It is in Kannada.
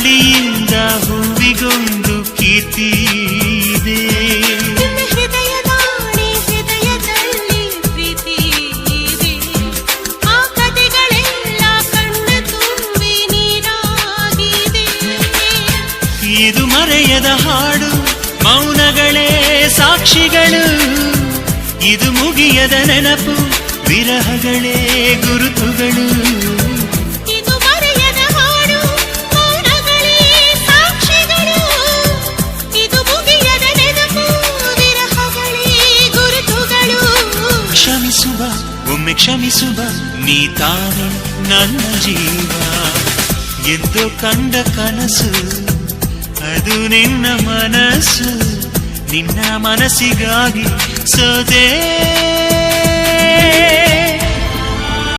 ಗಾಳಿಯಿಂದ ಹೂವಿಗೊಂದು ಕೀರ್ತಿ ಇದೆ. ಹೃದಯದಲ್ಲಿ ಪ್ರೀತಿ ಇದೆ. ಆ ಕಥೆಗಳೆಲ್ಲ ಕಣ್ಣ ತುಂಬಿ ನೀರಾಗಿದೆ. ಇದು ಮರೆಯದ ಹಾಡು, ಮೌನಗಳೇ ಸಾಕ್ಷಿಗಳು. ಇದು ಮುಗಿಯದ ನೆನಪು, ವಿರಹಗಳೇ ಗುರುತುಗಳು. ಇದು ಮರೆಯದ ಹಾಡು, ಮೌನಗಳೇ ಸಾಕ್ಷಿಗಳು. ಇದು ಮುಗಿಯದ ನೆನಪು, ವಿರಹಗಳೇ ಗುರುತುಗಳು. ಕ್ಷಮಿಸುವ, ಒಮ್ಮೆ ಕ್ಷಮಿಸುವ, ನೀ ತಾನೇ ನನ್ನ ಜೀವ. ಎಂದು ಕಂಡ ಕನಸು ಅದು ನಿನ್ನ ಮನಸ್ಸು. ನಿನ್ನ ಮನಸ್ಸಿಗಾಗಿ ಸೋದೆ.